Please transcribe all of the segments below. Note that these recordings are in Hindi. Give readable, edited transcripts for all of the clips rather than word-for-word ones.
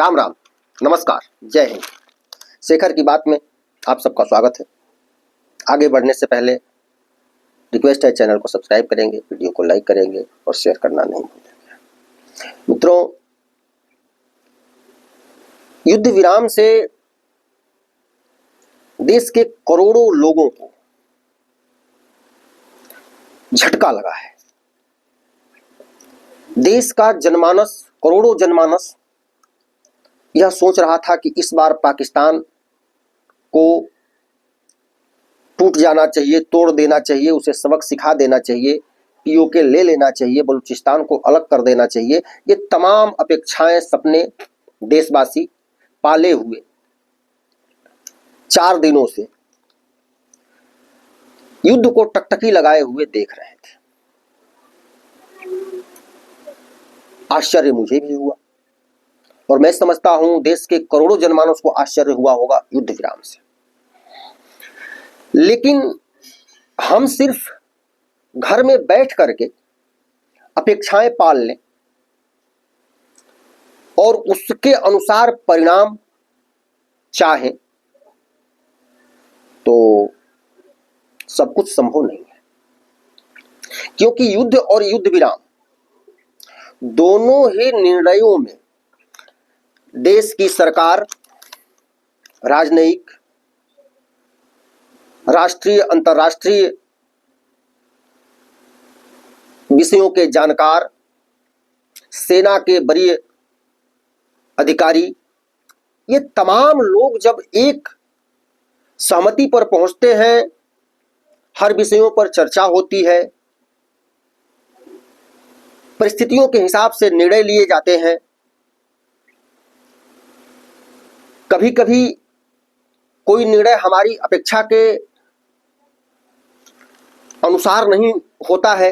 राम राम, नमस्कार, जय हिंद। शेखर की बात में आप सबका स्वागत है। आगे बढ़ने से पहले रिक्वेस्ट है, चैनल को सब्सक्राइब करेंगे, वीडियो को लाइक करेंगे और शेयर करना नहीं भूलेंगे। मित्रों, युद्ध विराम से देश के करोड़ों लोगों को झटका लगा है। देश का जनमानस, करोड़ों जनमानस यह सोच रहा था कि इस बार पाकिस्तान को टूट जाना चाहिए, तोड़ देना चाहिए, उसे सबक सिखा देना चाहिए, पीओके ले लेना चाहिए, बलूचिस्तान को अलग कर देना चाहिए। ये तमाम अपेक्षाएं, सपने देशवासी पाले हुए 4 दिनों से युद्ध को टकटकी लगाए हुए देख रहे थे। आश्चर्य मुझे भी हुआ और मैं समझता हूं देश के करोड़ों जनमानस को आश्चर्य हुआ होगा युद्ध विराम से। लेकिन हम सिर्फ घर में बैठ करके अपेक्षाएं पाल लें और उसके अनुसार परिणाम चाहें तो सब कुछ संभव नहीं है, क्योंकि युद्ध और युद्ध विराम दोनों ही निर्णयों में देश की सरकार, राजनयिक, राष्ट्रीय अंतर्राष्ट्रीय विषयों के जानकार, सेना के वरीय अधिकारी, ये तमाम लोग जब एक सहमति पर पहुंचते हैं, हर विषयों पर चर्चा होती है, परिस्थितियों के हिसाब से निर्णय लिए जाते हैं। कभी कभी कोई निर्णय हमारी अपेक्षा के अनुसार नहीं होता है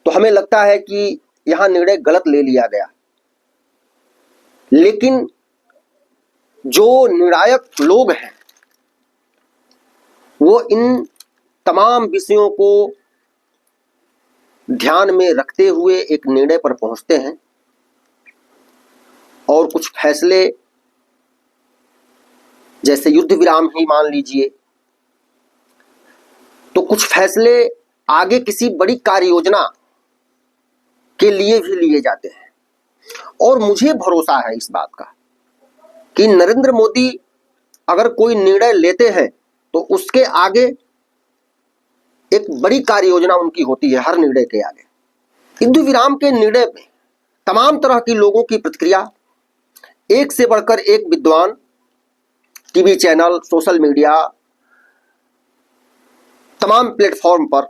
तो हमें लगता है कि यहां निर्णय गलत ले लिया गया। लेकिन जो निर्णायक लोग हैं वो इन तमाम विषयों को ध्यान में रखते हुए एक निर्णय पर पहुंचते हैं और कुछ फैसले, जैसे युद्ध विराम ही मान लीजिए, तो कुछ फैसले आगे किसी बड़ी कार्य योजना के लिए भी लिए जाते हैं। और मुझे भरोसा है इस बात का कि नरेंद्र मोदी अगर कोई निर्णय लेते हैं तो उसके आगे एक बड़ी कार्य योजना उनकी होती है, हर निर्णय के आगे। युद्ध विराम के निर्णय में तमाम तरह की लोगों की प्रतिक्रिया, एक से बढ़कर एक विद्वान, टीवी चैनल, सोशल मीडिया, तमाम प्लेटफॉर्म पर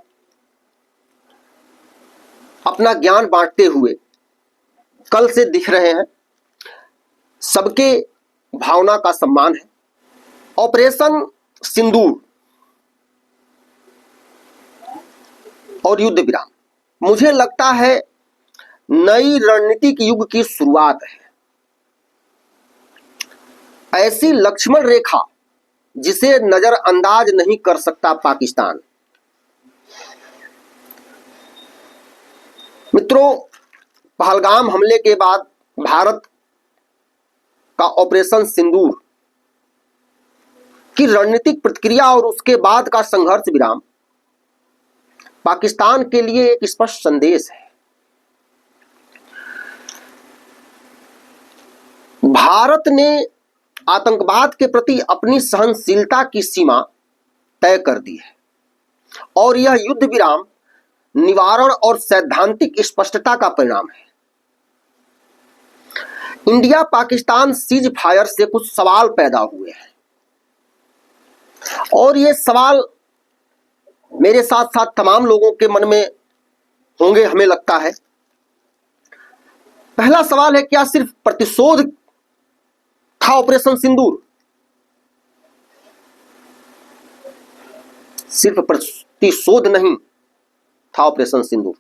अपना ज्ञान बांटते हुए कल से दिख रहे हैं। सबके भावना का सम्मान है। ऑपरेशन सिंदूर और युद्ध विराम मुझे लगता है नई रणनीतिक युग की शुरुआत है। ऐसी लक्ष्मण रेखा जिसे नजरअंदाज नहीं कर सकता पाकिस्तान। मित्रों, पहलगाम हमले के बाद भारत का ऑपरेशन सिंदूर की रणनीतिक प्रतिक्रिया और उसके बाद का संघर्ष विराम पाकिस्तान के लिए एक स्पष्ट संदेश है। भारत ने आतंकवाद के प्रति अपनी सहनशीलता की सीमा तय कर दी है और यह युद्ध विराम निवारण और सैद्धांतिक स्पष्टता का परिणाम है। इंडिया पाकिस्तान सीज फायर से कुछ सवाल पैदा हुए हैं और ये सवाल मेरे साथ साथ तमाम लोगों के मन में होंगे, हमें लगता है। पहला सवाल है, क्या सिर्फ प्रतिशोध था ऑपरेशन सिंदूर? सिर्फ प्रतिशोध नहीं था ऑपरेशन सिंदूर,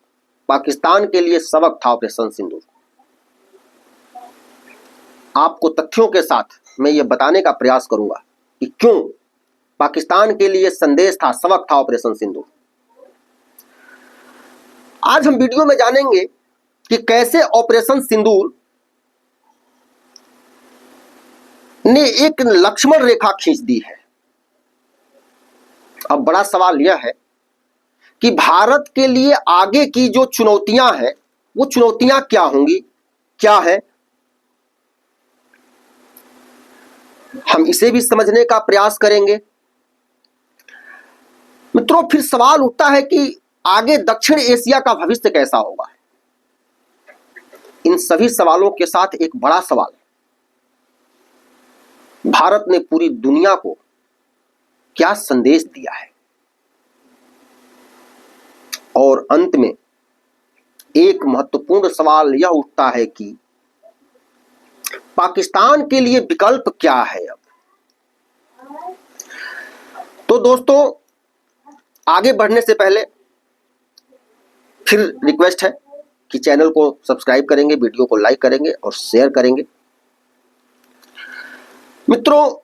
पाकिस्तान के लिए सबक था ऑपरेशन सिंदूर। आपको तथ्यों के साथ मैं ये बताने का प्रयास करूंगा कि क्यों पाकिस्तान के लिए संदेश था, सबक था ऑपरेशन सिंदूर। आज हम वीडियो में जानेंगे कि कैसे ऑपरेशन सिंदूर ने एक लक्ष्मण रेखा खींच दी है। अब बड़ा सवाल यह है कि भारत के लिए आगे की जो चुनौतियां हैं वो चुनौतियां क्या होंगी, क्या है, हम इसे भी समझने का प्रयास करेंगे। मित्रों, फिर सवाल उठता है कि आगे दक्षिण एशिया का भविष्य कैसा होगा। इन सभी सवालों के साथ एक बड़ा सवाल, भारत ने पूरी दुनिया को क्या संदेश दिया है। और अंत में एक महत्वपूर्ण सवाल यह उठता है कि पाकिस्तान के लिए विकल्प क्या है अब। तो दोस्तों, आगे बढ़ने से पहले फिर रिक्वेस्ट है कि चैनल को सब्सक्राइब करेंगे, वीडियो को लाइक करेंगे और शेयर करेंगे। मित्रों,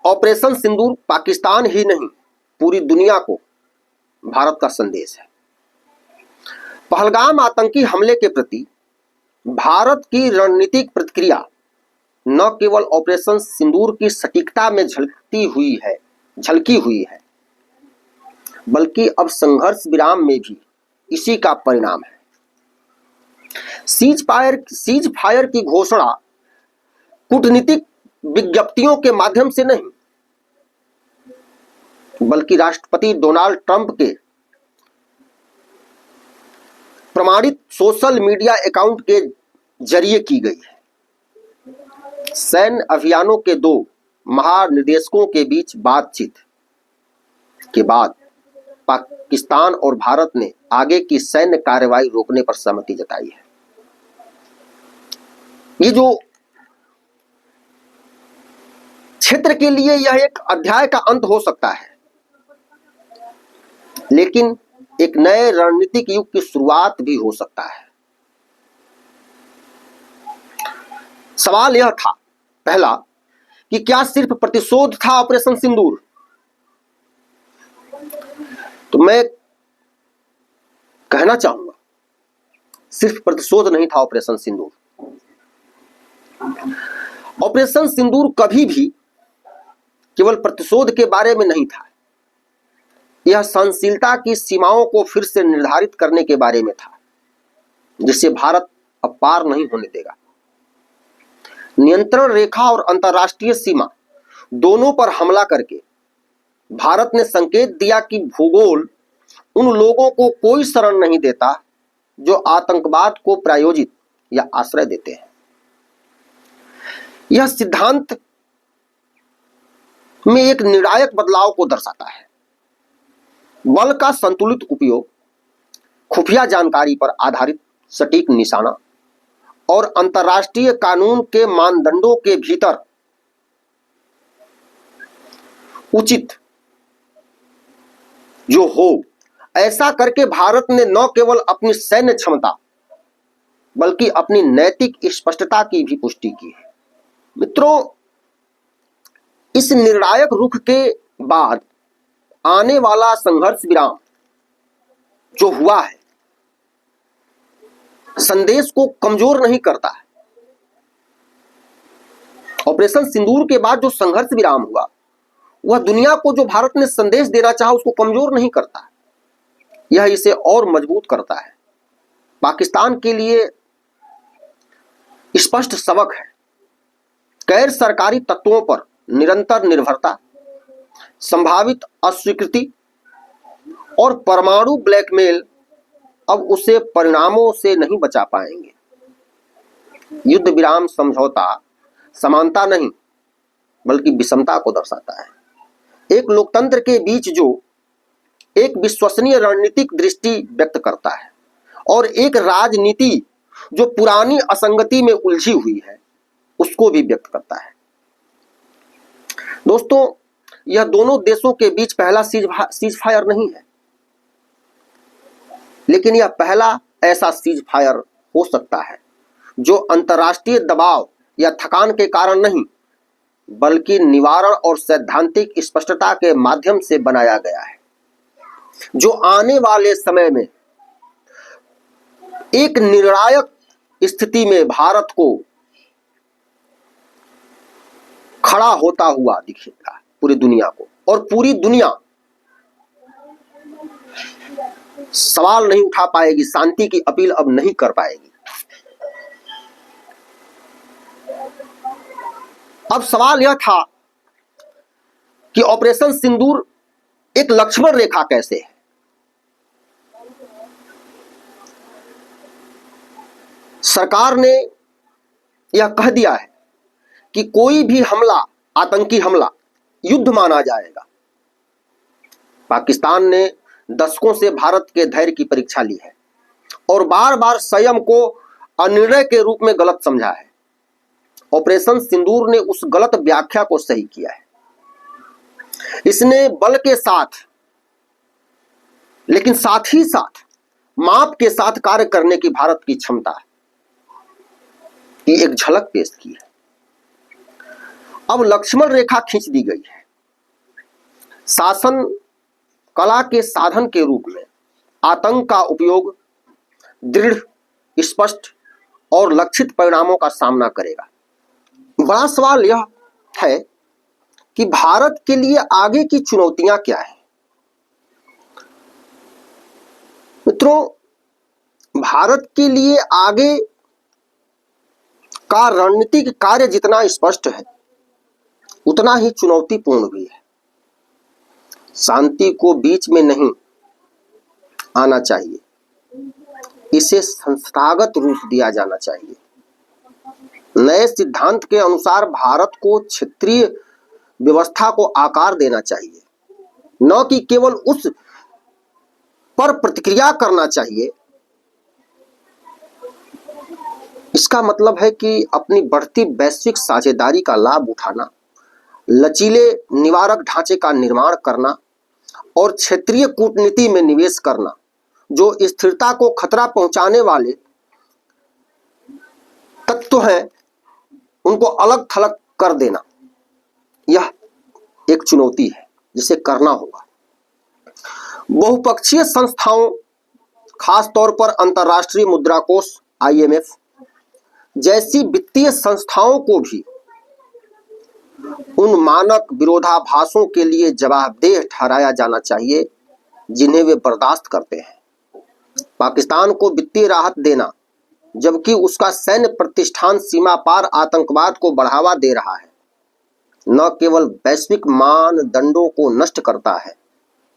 ऑपरेशन सिंदूर पाकिस्तान ही नहीं पूरी दुनिया को भारत का संदेश है। पहलगाम आतंकी हमले के प्रति भारत की रणनीतिक प्रतिक्रिया न केवल ऑपरेशन सिंदूर की सटीकता में झलकी हुई है बल्कि अब संघर्ष विराम में भी इसी का परिणाम है। सीज फायर की घोषणा कूटनीतिक विज्ञप्तियों के माध्यम से नहीं बल्कि राष्ट्रपति डोनाल्ड ट्रंप के प्रमाणित सोशल मीडिया अकाउंट के जरिए की गई है। सैन्य अभियानों के दो महानिदेशकों के बीच बातचीत के बाद पाकिस्तान और भारत ने आगे की सैन्य कार्रवाई रोकने पर सहमति जताई है। ये जो क्षेत्र के लिए यह एक अध्याय का अंत हो सकता है, लेकिन एक नए रणनीतिक युग की शुरुआत भी हो सकता है। सवाल यह था पहला कि क्या सिर्फ प्रतिशोध था ऑपरेशन सिंदूर। तो मैं कहना चाहूंगा सिर्फ प्रतिशोध नहीं था ऑपरेशन सिंदूर। ऑपरेशन सिंदूर कभी भी केवल प्रतिशोध के बारे में नहीं था, यह सहनशीलता की सीमाओं को फिर से निर्धारित करने के बारे में था जिसे भारत अब पार नहीं होने देगा। नियंत्रण रेखा और अंतर्राष्ट्रीय सीमा दोनों पर हमला करके भारत ने संकेत दिया कि भूगोल उन लोगों को कोई शरण नहीं देता जो आतंकवाद को प्रायोजित या आश्रय देते हैं। यह सिद्धांत में एक निर्णायक बदलाव को दर्शाता है। बल का संतुलित उपयोग, खुफिया जानकारी पर आधारित सटीक निशाना और अंतर्राष्ट्रीय कानून के मानदंडों के भीतर उचित जो हो, ऐसा करके भारत ने न केवल अपनी सैन्य क्षमता बल्कि अपनी नैतिक स्पष्टता की भी पुष्टि की है। मित्रों, इस निर्णायक रुख के बाद आने वाला संघर्ष विराम जो हुआ है संदेश को कमजोर नहीं करता है। ऑपरेशन सिंदूर के बाद जो संघर्ष विराम हुआ वह दुनिया को जो भारत ने संदेश देना चाहा उसको कमजोर नहीं करता, यह इसे और मजबूत करता है। पाकिस्तान के लिए स्पष्ट सबक है, गैर सरकारी तत्वों पर निरंतर निर्भरता, संभावित अस्वीकृति और परमाणु ब्लैकमेल अब उसे परिणामों से नहीं बचा पाएंगे। युद्ध विराम समझौता समानता नहीं बल्कि विषमता को दर्शाता है। एक लोकतंत्र के बीच जो एक विश्वसनीय रणनीतिक दृष्टि व्यक्त करता है और एक राजनीति जो पुरानी असंगति में उलझी हुई है उसको भी व्यक्त करता है। दोस्तों, यह दोनों देशों के बीच पहला सीज फायर नहीं है, लेकिन यह पहला ऐसा सीज फायर हो सकता है जो अंतर्राष्ट्रीय दबाव या थकान के कारण नहीं बल्कि निवारण और सैद्धांतिक स्पष्टता के माध्यम से बनाया गया है, जो आने वाले समय में एक निर्णायक स्थिति में भारत को खड़ा होता हुआ दिखेगा पूरी दुनिया को, और पूरी दुनिया सवाल नहीं उठा पाएगी, शांति की अपील अब नहीं कर पाएगी। अब सवाल यह था कि ऑपरेशन सिंदूर एक लक्ष्मण रेखा कैसे है। सरकार ने यह कह दिया है कि कोई भी हमला, आतंकी हमला, युद्ध माना जाएगा। पाकिस्तान ने दशकों से भारत के धैर्य की परीक्षा ली है और बार बार संयम को अनिर्णय के रूप में गलत समझा है। ऑपरेशन सिंदूर ने उस गलत व्याख्या को सही किया है। इसने बल के साथ, लेकिन साथ ही साथ माप के साथ कार्य करने की भारत की क्षमता की एक झलक पेश की है। अब लक्ष्मण रेखा खींच दी गई है। शासन कला के साधन के रूप में आतंक का उपयोग दृढ़, स्पष्ट और लक्षित परिणामों का सामना करेगा। बड़ा सवाल यह है कि भारत के लिए आगे की चुनौतियां क्या है। मित्रों, भारत के लिए आगे का रणनीतिक कार्य जितना स्पष्ट है उतना ही चुनौतीपूर्ण भी है। शांति को बीच में नहीं आना चाहिए, इसे संस्थागत रूप दिया जाना चाहिए। नए सिद्धांत के अनुसार भारत को क्षेत्रीय व्यवस्था को आकार देना चाहिए, न कि केवल उस पर प्रतिक्रिया करना चाहिए। इसका मतलब है कि अपनी बढ़ती वैश्विक साझेदारी का लाभ उठाना, लचीले निवारक ढांचे का निर्माण करना और क्षेत्रीय कूटनीति में निवेश करना, जो स्थिरता को खतरा पहुंचाने वाले तत्व हैं उनको अलग थलग कर देना, यह एक चुनौती है जिसे करना होगा। बहुपक्षीय संस्थाओं, खास तौर पर अंतर्राष्ट्रीय मुद्रा कोष IMF जैसी वित्तीय संस्थाओं को भी उन मानक विरोधाभासों के लिए जवाबदेह ठहराया जाना चाहिए जिन्हें वे बर्दाश्त करते हैं। पाकिस्तान को वित्तीय राहत देना जबकि उसका सैन्य प्रतिष्ठान सीमा पार आतंकवाद को बढ़ावा दे रहा है, न केवल वैश्विक मानदंडों को नष्ट करता है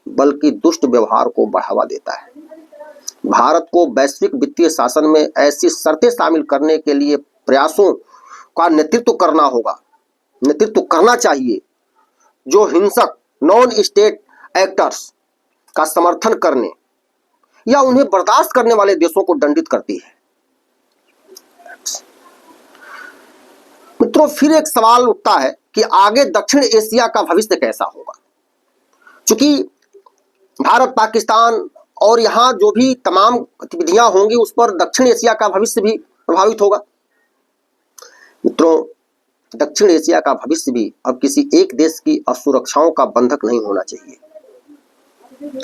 बल्कि दुष्ट व्यवहार को बढ़ावा देता है। भारत को वैश्विक वित्तीय शासन में ऐसी शर्तें शामिल करने के लिए प्रयासों का नेतृत्व करना चाहिए जो हिंसक नॉन स्टेट एक्टर्स का समर्थन करने या उन्हें बर्दाश्त करने वाले देशों को दंडित करती है। मित्रों, फिर एक सवाल उठता है कि आगे दक्षिण एशिया का भविष्य कैसा होगा। चूंकि भारत, पाकिस्तान और यहां जो भी तमाम गतिविधियां होंगी उस पर दक्षिण एशिया का भविष्य भी प्रभावित होगा। मित्रों, दक्षिण एशिया का भविष्य भी अब किसी एक देश की असुरक्षाओं का बंधक नहीं होना चाहिए।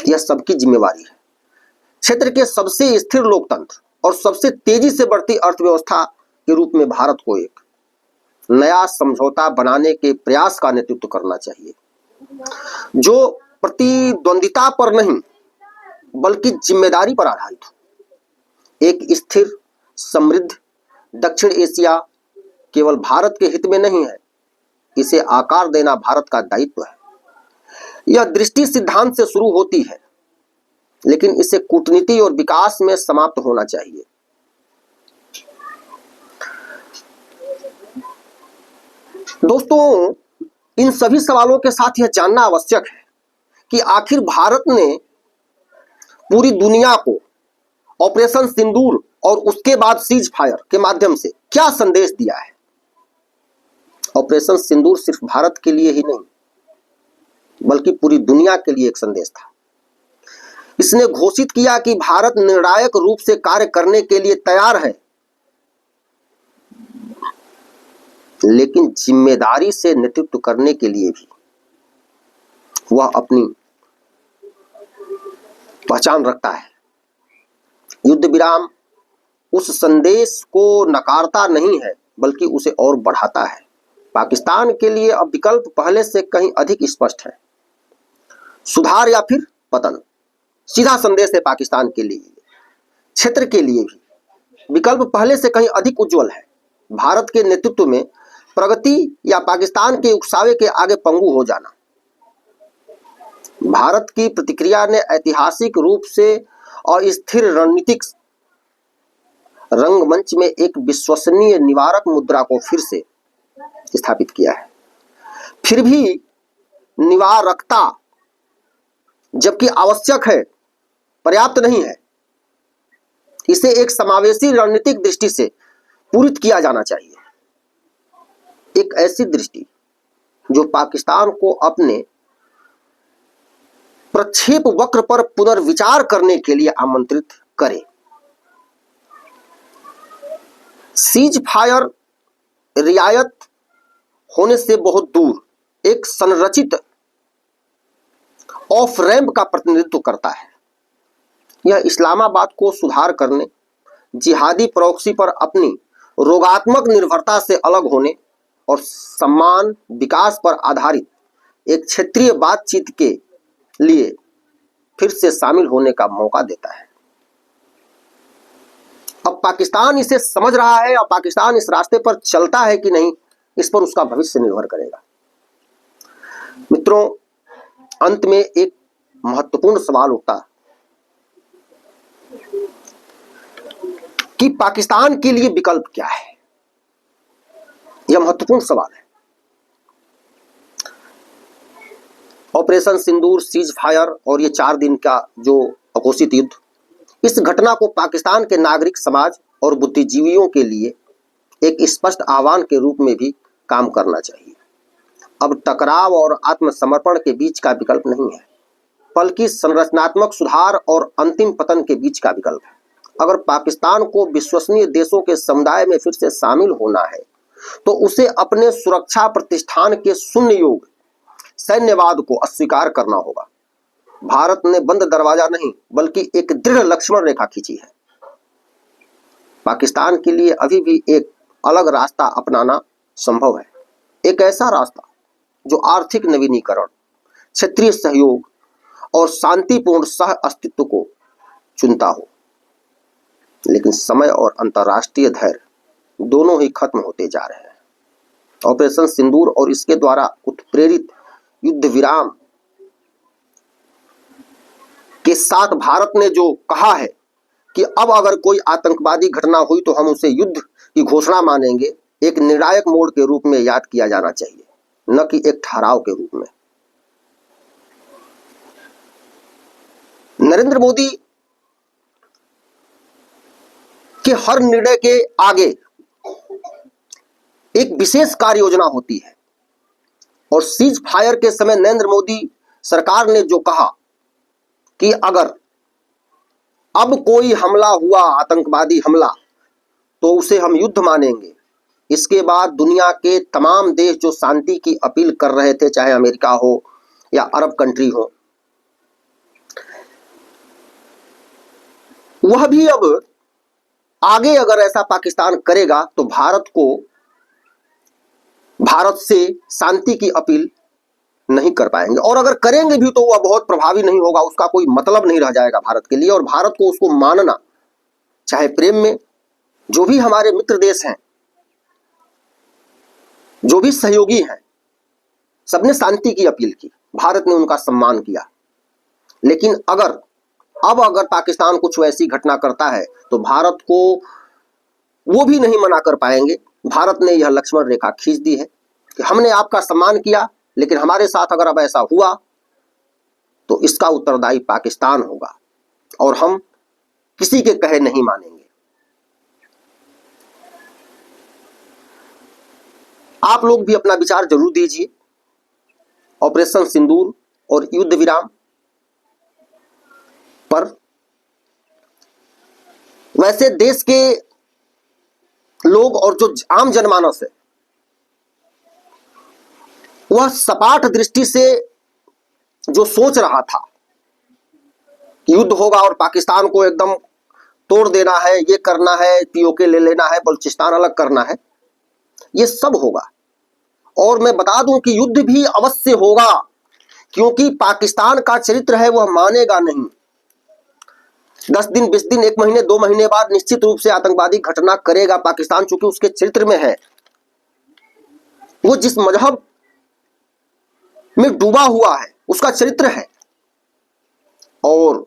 यह सबकी जिम्मेवारी है। क्षेत्र के सबसे स्थिर लोकतंत्र और सबसे तेजी से बढ़ती अर्थव्यवस्था के रूप में भारत को एक नया समझौता बनाने के प्रयास का नेतृत्व करना चाहिए, जो प्रतिद्वंदिता पर नहीं बल्कि जिम्मेदारी पर आधारित हो। एक स्थिर, समृद्ध दक्षिण एशिया केवल भारत के हित में नहीं है, इसे आकार देना भारत का दायित्व है। यह दृष्टि सिद्धांत से शुरू होती है, लेकिन इसे कूटनीति और विकास में समाप्त होना चाहिए। दोस्तों, इन सभी सवालों के साथ यह जानना आवश्यक है कि आखिर भारत ने पूरी दुनिया को ऑपरेशन सिंदूर और उसके बाद सीज फायर के माध्यम से क्या संदेश दिया है। ऑपरेशन सिंदूर सिर्फ भारत के लिए ही नहीं बल्कि पूरी दुनिया के लिए एक संदेश था। इसने घोषित किया कि भारत निर्णायक रूप से कार्य करने के लिए तैयार है, लेकिन जिम्मेदारी से नेतृत्व करने के लिए भी वह अपनी पहचान रखता है। युद्ध विराम उस संदेश को नकारता नहीं है बल्कि उसे और बढ़ाता है। पाकिस्तान के लिए अब विकल्प पहले से कहीं अधिक स्पष्ट है। सुधार या फिर पतन, सीधा संदेश है पाकिस्तान के लिए, क्षेत्र के लिए भी विकल्प पहले से कहीं अधिक उज्जवल है। भारत के नेतृत्व में प्रगति या पाकिस्तान के उकसावे के आगे पंगु हो जाना। भारत की प्रतिक्रिया ने ऐतिहासिक रूप से और स्थिर रणनीतिक रंगमंच में एक विश्वसनीय निवारक मुद्रा को फिर से स्थापित किया है। फिर भी निवारकता जबकि आवश्यक है, पर्याप्त नहीं है। इसे एक समावेशी रणनीतिक दृष्टि से पूरित किया जाना चाहिए। एक ऐसी दृष्टि जो पाकिस्तान को अपने प्रक्षेप वक्र पर पुनर्विचार करने के लिए आमंत्रित करे। सीज फायर रियायत होने से बहुत दूर एक संरचित ऑफ रैंप का प्रतिनिधित्व करता है। यह इस्लामाबाद को सुधार करने, जिहादी प्रॉक्सी पर अपनी रोगात्मक निर्भरता से अलग होने और सम्मान विकास पर आधारित एक क्षेत्रीय बातचीत के लिए फिर से शामिल होने का मौका देता है। अब पाकिस्तान इसे समझ रहा है और पाकिस्तान इस रास्ते पर चलता है कि नहीं, इस पर उसका भविष्य निर्भर करेगा। मित्रों, अंत में एक महत्वपूर्ण सवाल उठता कि पाकिस्तान के लिए विकल्प क्या है। यह महत्वपूर्ण सवाल है। ऑपरेशन सिंदूर, सीज फायर और ये 4 दिन का जो अघोषित युद्ध, इस घटना को पाकिस्तान के नागरिक समाज और बुद्धिजीवियों के लिए एक स्पष्ट आह्वान के रूप में भी काम करना चाहिए। अब टकराव और आत्मसमर्पण के बीच का विकल्प नहीं है, बल्कि संरचनात्मक सुधार और अंतिम पतन के बीच का विकल्प है। अगर पाकिस्तान को विश्वसनीय देशों के समुदाय में फिर से शामिल होना है तो उसे अपने सुरक्षा प्रतिष्ठान के शून्य योग सैन्यवाद को अस्वीकार करना होगा। भारत ने बंद दरवाजा नहीं बल्कि एक दृढ़ लक्ष्मण रेखा खींची है। पाकिस्तान के लिए अभी भी एक अलग रास्ता अपनाना संभव है, एक ऐसा रास्ता जो आर्थिक नवीनीकरण, क्षेत्रीय सहयोग और शांतिपूर्ण सह अस्तित्व को चुनता हो। लेकिन समय और अंतर्राष्ट्रीय धैर्य दोनों ही खत्म होते जा रहे हैं। ऑपरेशन सिंदूर और इसके द्वारा उत्प्रेरित युद्ध विराम के साथ भारत ने जो कहा है कि अब अगर कोई आतंकवादी घटना हुई तो हम उसे युद्ध की घोषणा मानेंगे, एक निर्णायक मोड़ के रूप में याद किया जाना चाहिए, न कि एक ठहराव के रूप में। नरेंद्र मोदी के हर निर्णय के आगे एक विशेष कार्य योजना होती है और सीज फायर के समय नरेंद्र मोदी सरकार ने जो कहा कि अगर अब कोई हमला हुआ, आतंकवादी हमला, तो उसे हम युद्ध मानेंगे। इसके बाद दुनिया के तमाम देश जो शांति की अपील कर रहे थे, चाहे अमेरिका हो या अरब कंट्री हो, वह भी अब आगे अगर ऐसा पाकिस्तान करेगा तो भारत से शांति की अपील नहीं कर पाएंगे, और अगर करेंगे भी तो वह बहुत प्रभावी नहीं होगा, उसका कोई मतलब नहीं रह जाएगा भारत के लिए। और भारत को उसको मानना, चाहे प्रेम में जो भी हमारे मित्र देश हैं, जो भी सहयोगी हैं, सबने शांति की अपील की, भारत ने उनका सम्मान किया। लेकिन अगर पाकिस्तान कुछ वैसी घटना करता है तो भारत को वो भी नहीं मना कर पाएंगे। भारत ने यह लक्ष्मण रेखा खींच दी है कि हमने आपका सम्मान किया, लेकिन हमारे साथ अगर अब ऐसा हुआ तो इसका उत्तरदायी पाकिस्तान होगा और हम किसी के कहे नहीं मानेंगे। आप लोग भी अपना विचार जरूर दीजिए ऑपरेशन सिंदूर और युद्ध विराम पर। वैसे देश के लोग और जो आम जनमानस है, वह सपाट दृष्टि से जो सोच रहा था कि युद्ध होगा और पाकिस्तान को एकदम तोड़ देना है, ये करना है, पीओके ले लेना है, बलूचिस्तान अलग करना है, ये सब होगा। और मैं बता दूं कि युद्ध भी अवश्य होगा, क्योंकि पाकिस्तान का चरित्र है वह मानेगा नहीं। 10 दिन, 20 दिन, 1 महीने, 2 महीने बाद निश्चित रूप से आतंकवादी घटना करेगा पाकिस्तान, चूंकि उसके चरित्र में है। वो जिस मजहब में डूबा हुआ है उसका चरित्र है। और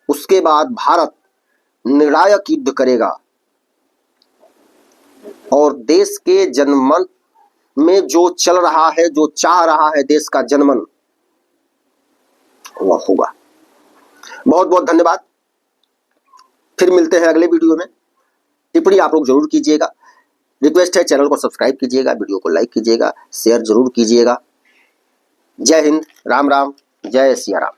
उसके बाद भारत निर्णायक युद्ध करेगा और देश के जनमन में जो चल रहा है, जो चाह रहा है देश का जनमन, वह होगा। बहुत बहुत धन्यवाद। फिर मिलते हैं अगले वीडियो में। टिप्पणी आप लोग जरूर कीजिएगा। रिक्वेस्ट है चैनल को सब्सक्राइब कीजिएगा, वीडियो को लाइक कीजिएगा, शेयर जरूर कीजिएगा। जय हिंद, राम राम, जय सिया राम।